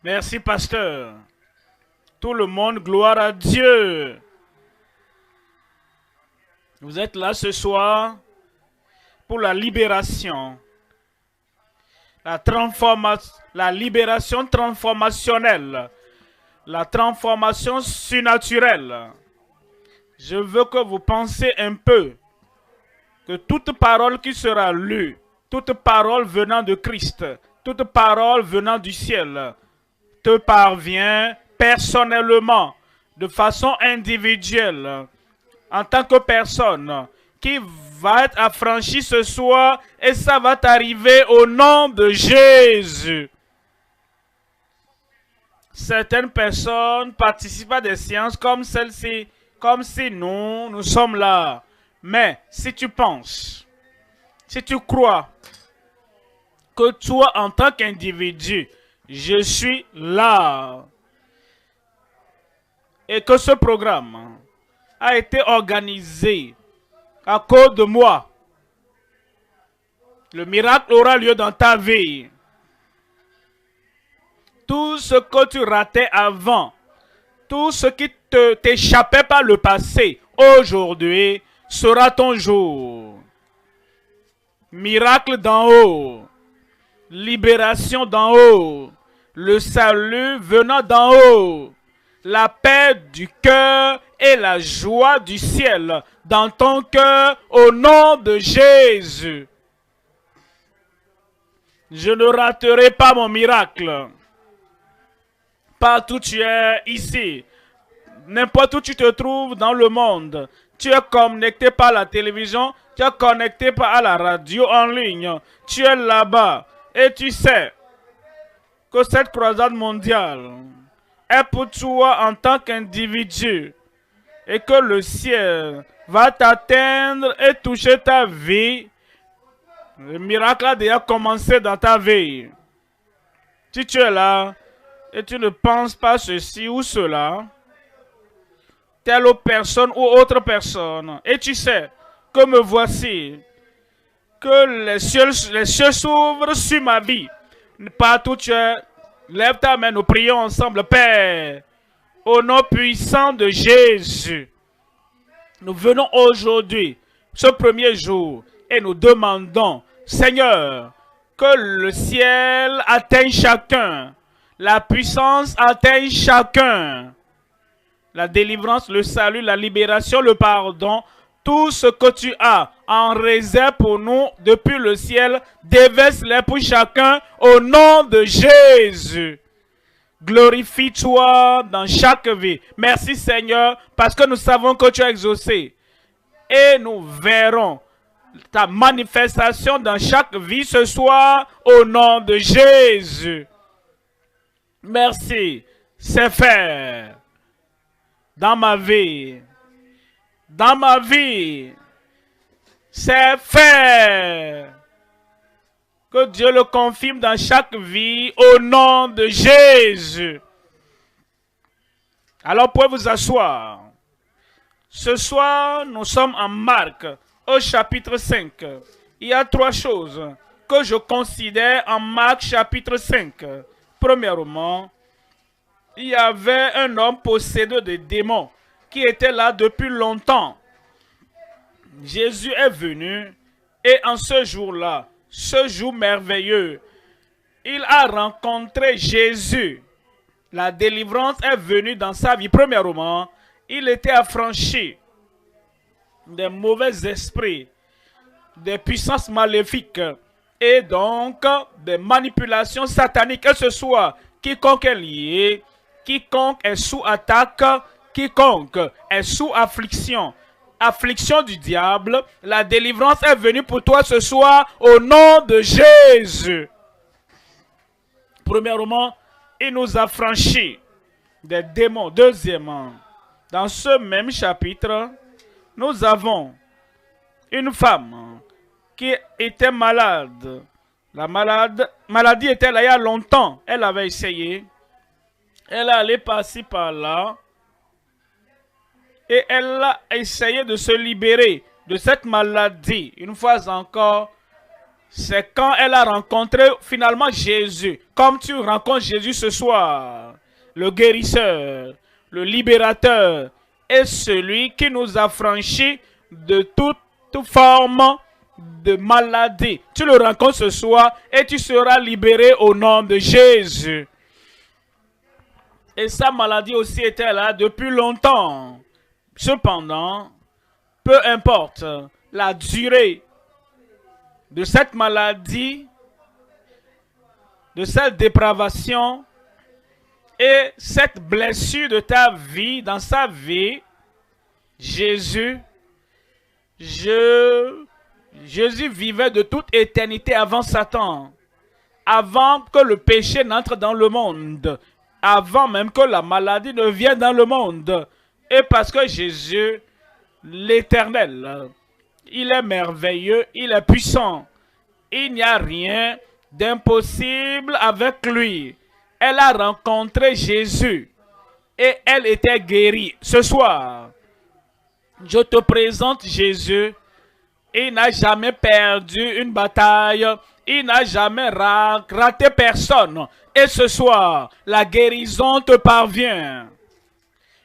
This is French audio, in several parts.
Merci, pasteur. Tout le monde, gloire à Dieu. Vous êtes là ce soir pour la libération, la libération transformationnelle, la transformation surnaturelle. Je veux que vous pensiez un peu que toute parole qui sera lue, toute parole venant de Christ, toute parole venant du ciel, te parvient personnellement, de façon individuelle, en tant que personne qui va être affranchie ce soir, et ça va t'arriver au nom de Jésus. Certaines personnes participent à des séances comme celle-ci, comme si nous sommes là. Mais si tu penses, si tu crois que toi, en tant qu'individu, je suis là, et que ce programme a été organisé à cause de moi, le miracle aura lieu dans ta vie. Tout ce que tu ratais avant, tout ce qui t'échappait par le passé, aujourd'hui sera ton jour. Miracle d'en haut, libération d'en haut, le salut venant d'en haut, la paix du cœur et la joie du ciel dans ton cœur au nom de Jésus. Je ne raterai pas mon miracle. Partout où tu es ici, n'importe où tu te trouves dans le monde, tu es connecté par la télévision, tu es connecté par la radio en ligne, tu es là-bas et tu sais que cette croisade mondiale est pour toi en tant qu'individu et que le ciel va t'atteindre et toucher ta vie. Le miracle a déjà commencé dans ta vie. Si tu es là et tu ne penses pas ceci ou cela, telle autre personne ou autre personne, et tu sais que me voici, que les cieux s'ouvrent sur ma vie. Partout où tu es, lève ta main, nous prions ensemble. Père, au nom puissant de Jésus, nous venons aujourd'hui, ce premier jour, et nous demandons, Seigneur, que le ciel atteigne chacun, la puissance atteigne chacun, la délivrance, le salut, la libération, le pardon, tout ce que tu as en réserve pour nous depuis le ciel, déverse-les pour chacun au nom de Jésus. Glorifie-toi dans chaque vie. Merci Seigneur, parce que nous savons que tu as exaucé. Et nous verrons ta manifestation dans chaque vie ce soir au nom de Jésus. Merci, c'est fait. Dans ma vie, c'est fait. Que Dieu le confirme dans chaque vie au nom de Jésus. Alors, pouvez vous asseoir. Ce soir, nous sommes en Marc, au chapitre 5. Il y a trois choses que je considère en Marc, chapitre 5. Premièrement, il y avait un homme possédé de démons qui était là depuis longtemps. Jésus est venu et en ce jour-là, ce jour merveilleux, il a rencontré Jésus. La délivrance est venue dans sa vie. Premièrement, il était affranchi des mauvais esprits, des puissances maléfiques et donc des manipulations sataniques. Que ce soit quiconque est lié, quiconque est sous attaque, quiconque est sous affliction, affliction du diable, la délivrance est venue pour toi ce soir au nom de Jésus. Premièrement, il nous a franchis des démons. Deuxièmement, dans ce même chapitre, nous avons une femme qui était malade. La maladie était là il y a longtemps. Elle avait essayé. Elle allait passer par là. Et elle a essayé de se libérer de cette maladie. Une fois encore, C'est quand elle a rencontré finalement Jésus. Comme tu rencontres Jésus ce soir, le guérisseur, le libérateur, et celui qui nous a franchis de toute forme de maladie. Tu le rencontres ce soir et tu seras libéré au nom de Jésus. Et sa maladie aussi était là depuis longtemps. Cependant, peu importe la durée de cette maladie, de cette dépravation et cette blessure de ta vie, dans sa vie, Jésus vivait de toute éternité avant Satan, avant que le péché n'entre dans le monde, avant même que la maladie ne vienne dans le monde. Et parce que Jésus, l'Éternel, il est merveilleux, il est puissant. Il n'y a rien d'impossible avec lui. Elle a rencontré Jésus et elle était guérie. Ce soir, je te présente Jésus. Il n'a jamais perdu une bataille. Il n'a jamais raté personne. Et ce soir, la guérison te parvient.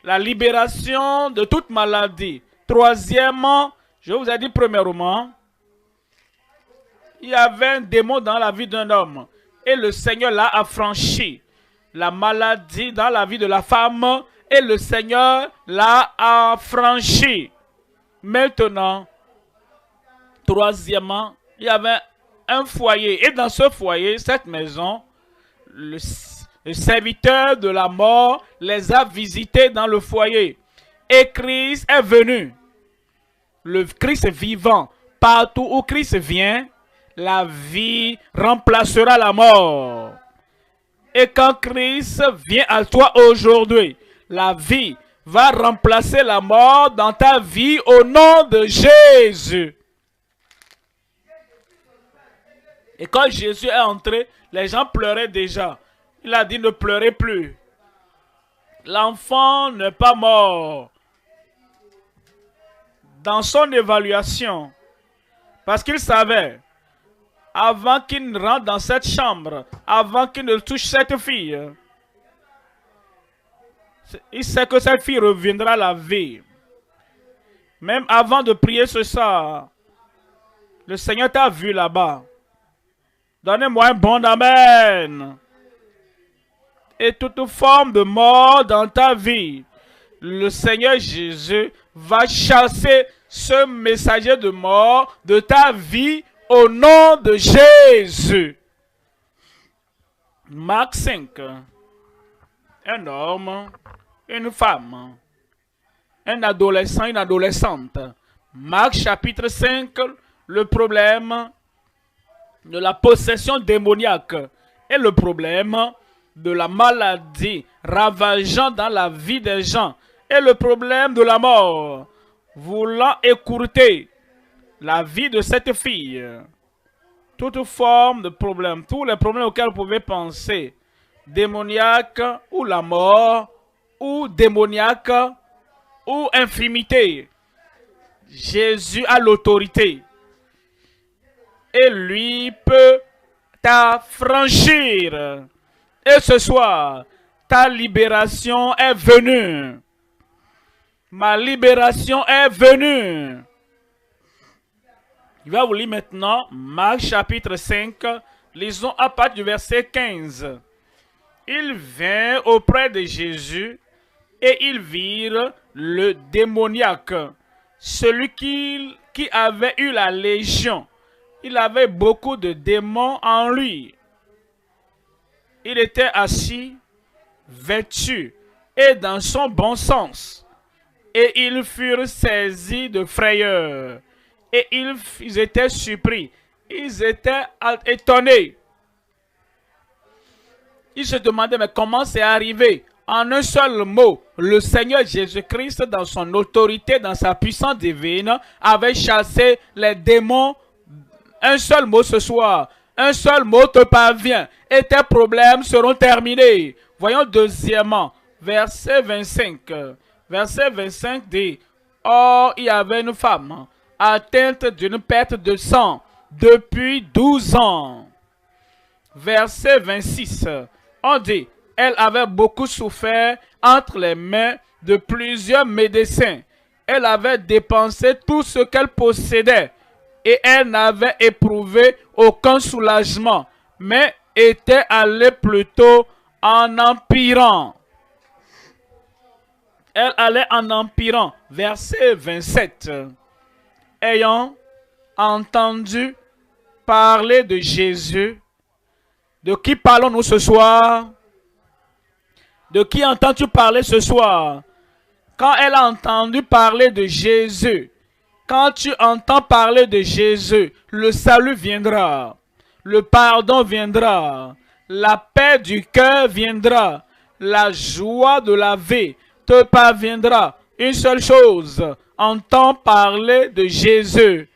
La libération de toute maladie. Troisièmement, je vous ai dit premièrement, il y avait un démon dans la vie d'un homme. Et le Seigneur l'a affranchi. La maladie dans la vie de la femme. Et le Seigneur l'a affranchi. Maintenant, troisièmement, il y avait un foyer. Et dans ce foyer, cette maison, le serviteur de la mort les a visités dans le foyer. Et Christ est venu. Le Christ vivant. Partout où Christ vient, la vie remplacera la mort. Et quand Christ vient à toi aujourd'hui, la vie va remplacer la mort dans ta vie au nom de Jésus. Et quand Jésus est entré, les gens pleuraient déjà. Il a dit ne pleurez plus. L'enfant n'est pas mort. Dans son évaluation, parce qu'il savait, avant qu'il ne rentre dans cette chambre, avant qu'il ne touche cette fille, il sait que cette fille reviendra à la vie. Même avant de prier ce soir, le Seigneur t'a vu là-bas. Donnez-moi un bon amen. Et toute forme de mort dans ta vie, le Seigneur Jésus va chasser ce messager de mort de ta vie au nom de Jésus. Marc 5. Un homme, une femme, un adolescent, une adolescente. Marc chapitre 5, le problème de la possession démoniaque et le problème de la maladie ravageant dans la vie des gens et le problème de la mort voulant écourter la vie de cette fille. Toute forme de problème, tous les problèmes auxquels vous pouvez penser, démoniaque ou la mort ou démoniaque ou infirmité, Jésus a l'autorité. Et lui peut t'affranchir. Et ce soir, ta libération est venue. Ma libération est venue. Je vais vous lire maintenant Marc chapitre 5. Lisons à partir du verset 15. Il vint auprès de Jésus et ils virent le démoniaque, celui qui avait eu la légion. Il avait beaucoup de démons en lui. Il était assis, vêtu et dans son bon sens. Et ils furent saisis de frayeur. Et ils étaient surpris. Ils étaient étonnés. Ils se demandaient, mais comment c'est arrivé? En un seul mot, le Seigneur Jésus-Christ, dans son autorité, dans sa puissance divine, avait chassé les démons. Un seul mot ce soir. Un seul mot te parvient. Et tes problèmes seront terminés. Voyons deuxièmement, verset 25. Verset 25 dit, « Or, il y avait une femme atteinte d'une perte de sang depuis 12 ans. Verset 26, on dit, elle avait beaucoup souffert entre les mains de plusieurs médecins. Elle avait dépensé tout ce qu'elle possédait et elle n'avait éprouvé aucun soulagement, mais était allée plutôt en empirant. Elle allait en empirant. Verset 27. Ayant entendu parler de Jésus, de qui parlons-nous ce soir? De qui entends-tu parler ce soir? Quand elle a entendu parler de Jésus, quand tu entends parler de Jésus, le salut viendra, le pardon viendra, la paix du cœur viendra, la joie de la vie te parviendra. Une seule chose, entends parler de Jésus.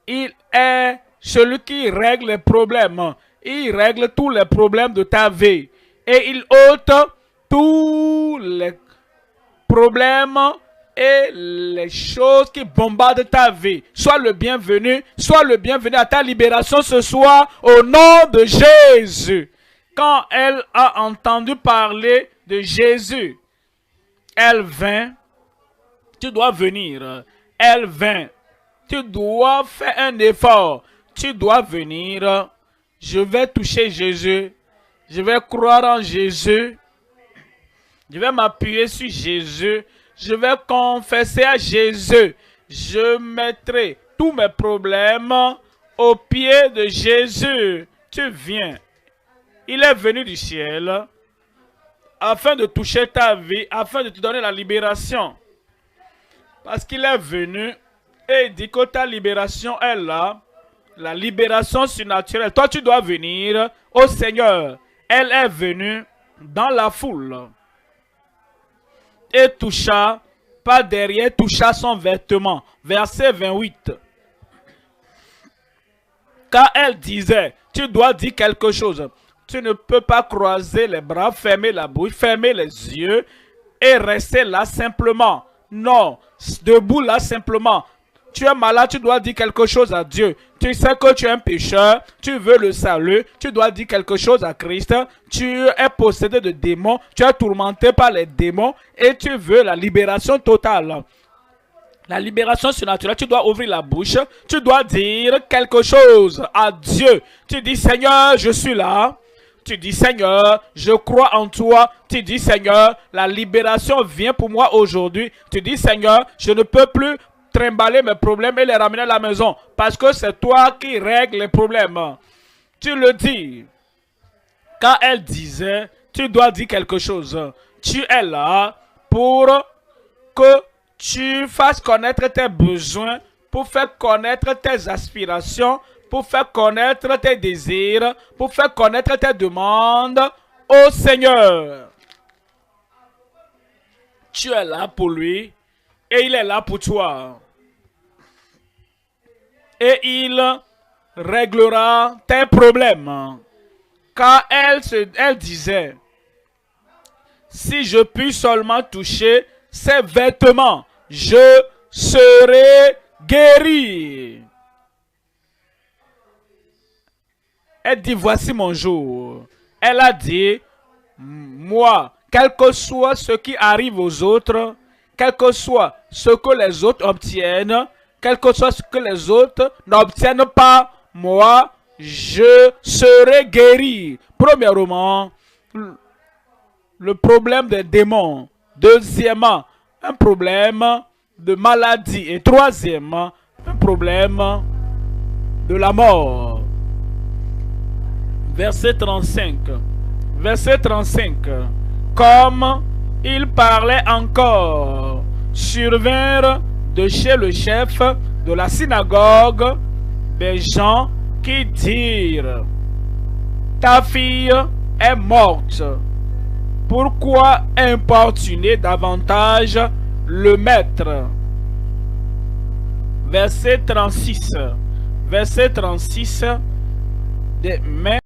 Il est celui qui règle les problèmes. Il règle tous les problèmes de ta vie. Et il ôte tous les problèmes et les choses qui bombardent ta vie. Sois le bienvenu à ta libération ce soir au nom de Jésus. Quand elle a entendu parler de Jésus, elle vint. Tu dois venir. Elle vint. Tu dois faire un effort. Tu dois venir. Je vais toucher Jésus. Je vais croire en Jésus. Je vais m'appuyer sur Jésus. Je vais confesser à Jésus. Je mettrai tous mes problèmes au pied de Jésus. Tu viens. Il est venu du ciel afin de toucher ta vie, afin de te donner la libération. Parce qu'il est venu et il dit que ta libération est là. La libération surnaturelle. Toi, tu dois venir au Seigneur. Elle est venue dans la foule et toucha, pas derrière, toucha son vêtement. Verset 28. Car elle disait, tu dois dire quelque chose. Tu ne peux pas croiser les bras, fermer la bouche, fermer les yeux et rester là simplement. Non, debout là simplement. Tu es malade, tu dois dire quelque chose à Dieu. Tu sais que tu es un pécheur, tu veux le salut, tu dois dire quelque chose à Christ. Tu es possédé de démons, tu es tourmenté par les démons et tu veux la libération totale. La libération surnaturelle, tu dois ouvrir la bouche, tu dois dire quelque chose à Dieu. Tu dis, Seigneur, je suis là. Tu dis, Seigneur, je crois en toi. Tu dis, Seigneur, la libération vient pour moi aujourd'hui. Tu dis, Seigneur, je ne peux plus trimballer mes problèmes et les ramener à la maison. Parce que c'est toi qui règles les problèmes. Tu le dis. Quand elle disait, tu dois dire quelque chose. Tu es là pour que tu fasses connaître tes besoins, pour faire connaître tes aspirations, pour faire connaître tes désirs, pour faire connaître tes demandes au Seigneur. Tu es là pour lui et il est là pour toi. Et il réglera tes problèmes. Car elle disait, si je puis seulement toucher ses vêtements, je serai guéri. Elle dit, voici mon jour. Elle a dit, moi, quel que soit ce qui arrive aux autres, quel que soit ce que les autres obtiennent, quel que soit ce que les autres n'obtiennent pas, moi, je serai guéri. Premièrement, le problème des démons. Deuxièmement, un problème de maladie. Et troisièmement, un problème de la mort. Verset 35. Verset 35. Comme il parlait encore, survinrent de chez le chef de la synagogue des gens qui dirent, ta fille est morte. Pourquoi importuner davantage le maître? Verset 36. Verset 36. Mais